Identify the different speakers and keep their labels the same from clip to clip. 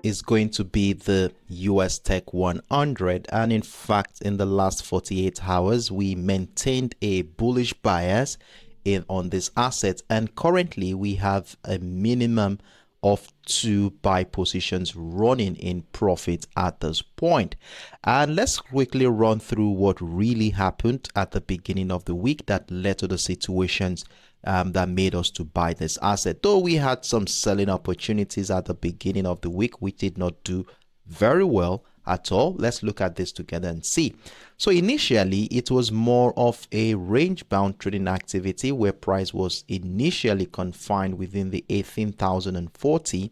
Speaker 1: is going to be the USTEC 100, and in fact in the last 48 hours we maintained a bullish bias on this asset, and currently we have a minimum of 2 buy positions running in profit at this point. And let's quickly run through what really happened at the beginning of the week that led to the situations that made us to buy this asset. Though we had some selling opportunities at the beginning of the week, we did not do very well at all. Let's look at this together and see. So initially it was more of a range bound trading activity where price was initially confined within the 18,040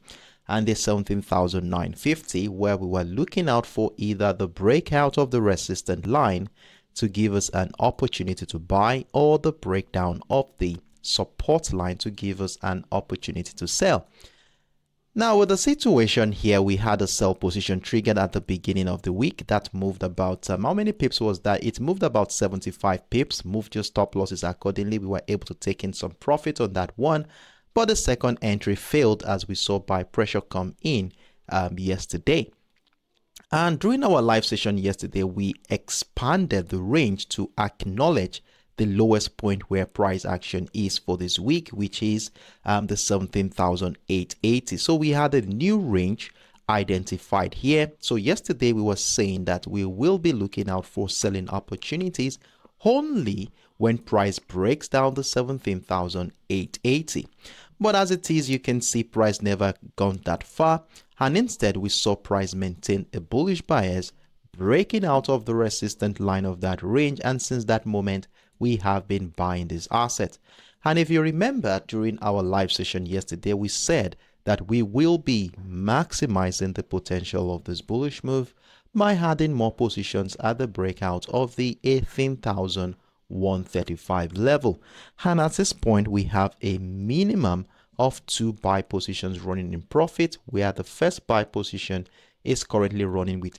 Speaker 1: and the 17,950, where we were looking out for either the breakout of the resistance line to give us an opportunity to buy, or the breakdown of the support line to give us an opportunity to sell. Now with the situation here, we had a sell position triggered at the beginning of the week that moved about, how many pips was that? It moved about 75 pips. Moved your stop losses accordingly. We were able to take in some profit on that one, but the second entry failed as we saw buy pressure come in yesterday. And during our live session yesterday, we expanded the range to acknowledge the lowest point where price action is for this week, which is the 17,880. So we had a new range identified here. So yesterday we were saying that we will be looking out for selling opportunities only when price breaks down the 17,880. But as it is, you can see price never gone that far, and instead we saw price maintain a bullish bias, breaking out of the resistance line of that range, and since that moment we have been buying this asset. And if you remember, during our live session yesterday, we said that we will be maximizing the potential of this bullish move by adding more positions at the breakout of the 18,135 level. And at this point, we have a minimum of 2 buy positions running in profit, where the first buy position is currently running with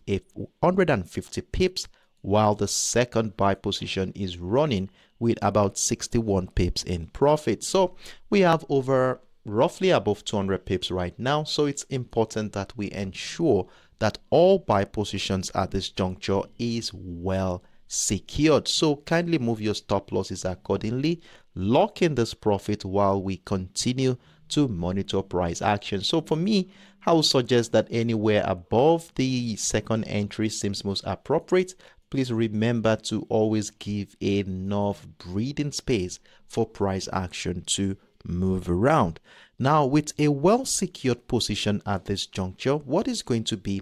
Speaker 1: 150 pips, while the second buy position is running with about 61 pips in profit. So we have over roughly above 200 pips right now. So it's important that we ensure that all buy positions at this juncture is well secured. So kindly move your stop losses accordingly, lock in this profit while we continue to monitor price action. So for me, I would suggest that anywhere above the second entry seems most appropriate. Please remember to always give enough breathing space for price action to move around. Now, with a well secured position at this juncture, what is going to be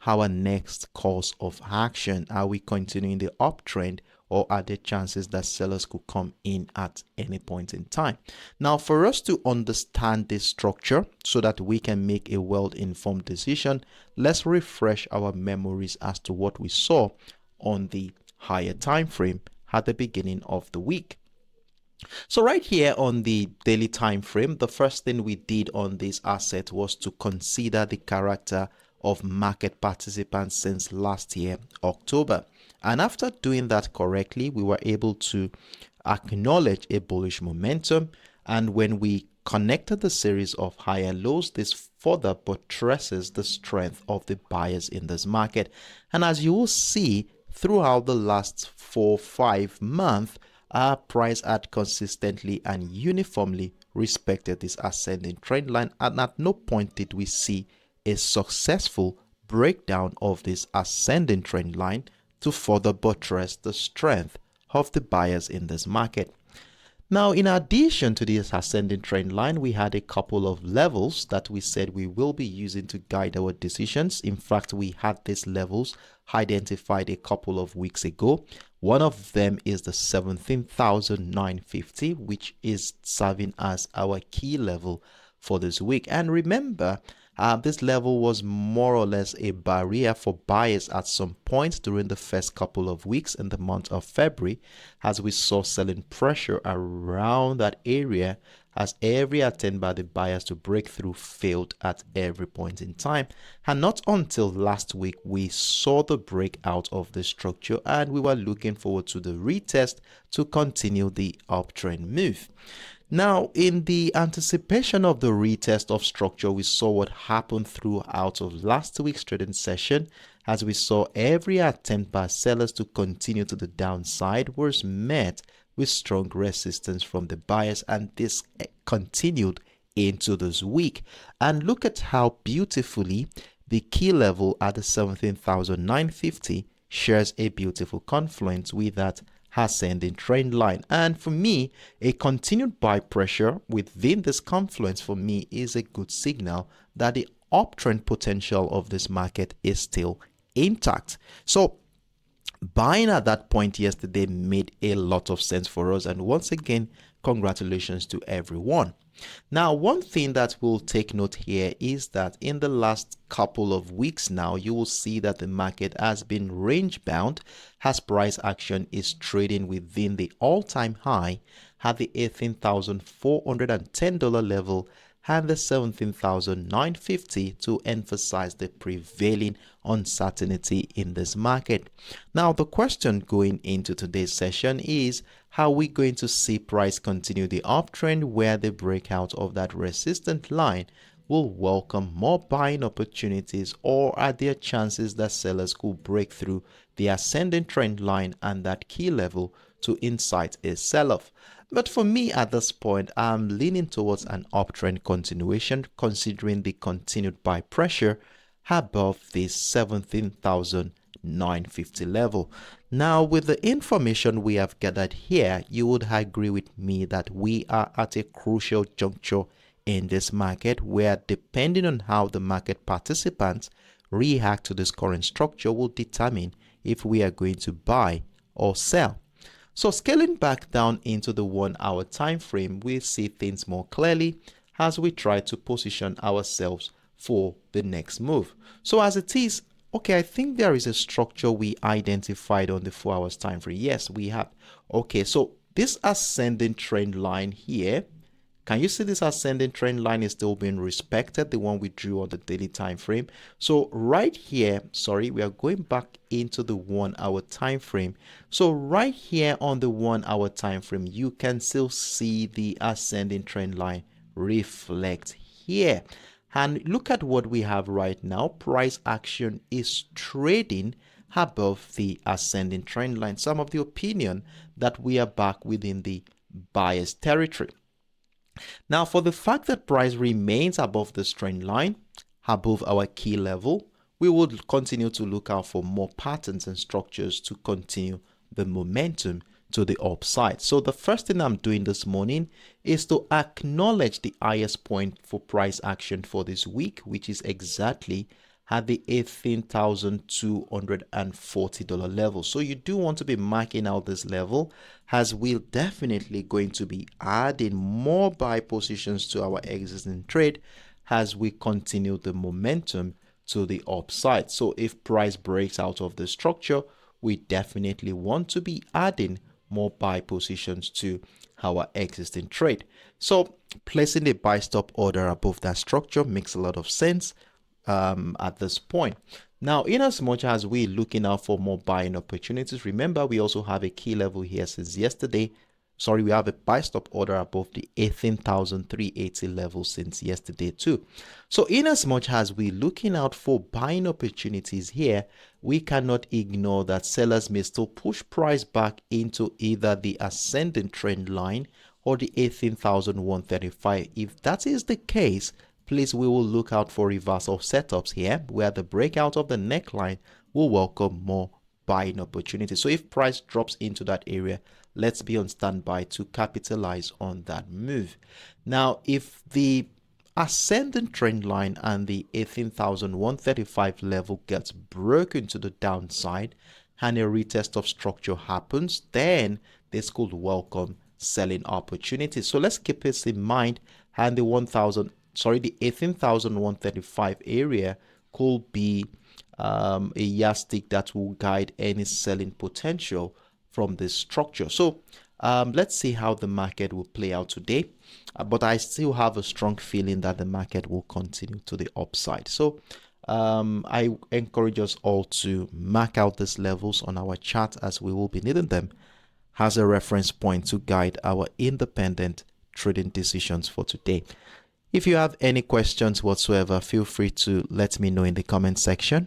Speaker 1: our next course of action? Are we continuing the uptrend, or are there chances that sellers could come in at any point in time? Now, for us to understand this structure so that we can make a well-informed decision, let's refresh our memories as to what we saw on the higher time frame at the beginning of the week. So right here on the daily time frame, the first thing we did on this asset was to consider the character of market participants since last year, October. And after doing that correctly, we were able to acknowledge a bullish momentum. And when we connected the series of higher lows, this further buttresses the strength of the buyers in this market. And as you will see, throughout the last 4-5 months, our price had consistently and uniformly respected this ascending trend line, and at no point did we see a successful breakdown of this ascending trend line to further buttress the strength of the buyers in this market. Now, in addition to this ascending trend line, we had a couple of levels that we said we will be using to guide our decisions. In fact, we had these levels identified a couple of weeks ago. One of them is the 17,950, which is serving as our key level for this week. And remember, this level was more or less a barrier for buyers at some point during the first couple of weeks in the month of February, as we saw selling pressure around that area as every attempt by the buyers to break through failed at every point in time. And not until last week we saw the breakout of the structure, and we were looking forward to the retest to continue the uptrend move. Now, in the anticipation of the retest of structure, we saw what happened throughout of last week's trading session, as we saw every attempt by sellers to continue to the downside was met with strong resistance from the buyers, and this continued into this week. And look at how beautifully the key level at the 17,950 shares a beautiful confluence with that ascending trend line. And for me, a continued buy pressure within this confluence for me is a good signal that the uptrend potential of this market is still intact. So buying at that point yesterday made a lot of sense for us, and once again, congratulations to everyone. Now, one thing that we'll take note here is that in the last couple of weeks now, you will see that the market has been range bound as price action is trading within the all-time high at the $18,410 level and the 17,950 to emphasize the prevailing uncertainty in this market. Now, the question going into today's session is, how are we going to see price continue the uptrend where the breakout of that resistant line will welcome more buying opportunities, or are there chances that sellers could break through the ascending trend line and that key level to incite a sell-off? But for me at this point, I'm leaning towards an uptrend continuation considering the continued buy pressure above the 17,950 level. Now, with the information we have gathered here, you would agree with me that we are at a crucial juncture in this market where, depending on how the market participants react to this current structure, will determine if we are going to buy or sell. So scaling back down into the 1 hour time frame, we see things more clearly as we try to position ourselves for the next move. So as it is, okay, I think there is a structure we identified on the 4 hours time frame. Yes, we have. Okay, so this ascending trend line here, can you see this ascending trend line is still being respected, the one we drew on the daily time frame? So right here, we are going back into the 1 hour time frame. So right here on the 1 hour time frame, you can still see the ascending trend line reflect here. And look at what we have right now. Price action is trading above the ascending trend line. Some of the opinion that we are back within the buyer's territory. Now, for the fact that price remains above this trend line, above our key level, we would continue to look out for more patterns and structures to continue the momentum to the upside. So the first thing I'm doing this morning is to acknowledge the highest point for price action for this week, which is exactly at the $18,240 level. So you do want to be marking out this level, as we're definitely going to be adding more buy positions to our existing trade as we continue the momentum to the upside. So if price breaks out of the structure, we definitely want to be adding more buy positions to our existing trade. So placing a buy stop order above that structure makes a lot of sense at this point. Now, in as much as we're looking out for more buying opportunities, remember we also have a key level here since yesterday. We have a buy stop order above the 18,380 level since yesterday too. So in as much as we're looking out for buying opportunities here, we cannot ignore that sellers may still push price back into either the ascending trend line or the 18,135. If that is the case, please, we will look out for reversal setups here where the breakout of the neckline will welcome more buying opportunities. So if price drops into that area, let's be on standby to capitalize on that move. Now, if the ascending trend line and the 18,135 level gets broken to the downside and a retest of structure happens, then this could welcome selling opportunities. So let's keep this in mind, and the 18,135 area could be a yardstick that will guide any selling potential from this structure. So let's see how the market will play out today, but I still have a strong feeling that the market will continue to the upside. So I encourage us all to mark out these levels on our chart, as we will be needing them as a reference point to guide our independent trading decisions for today. If you have any questions whatsoever, feel free to let me know in the comment section.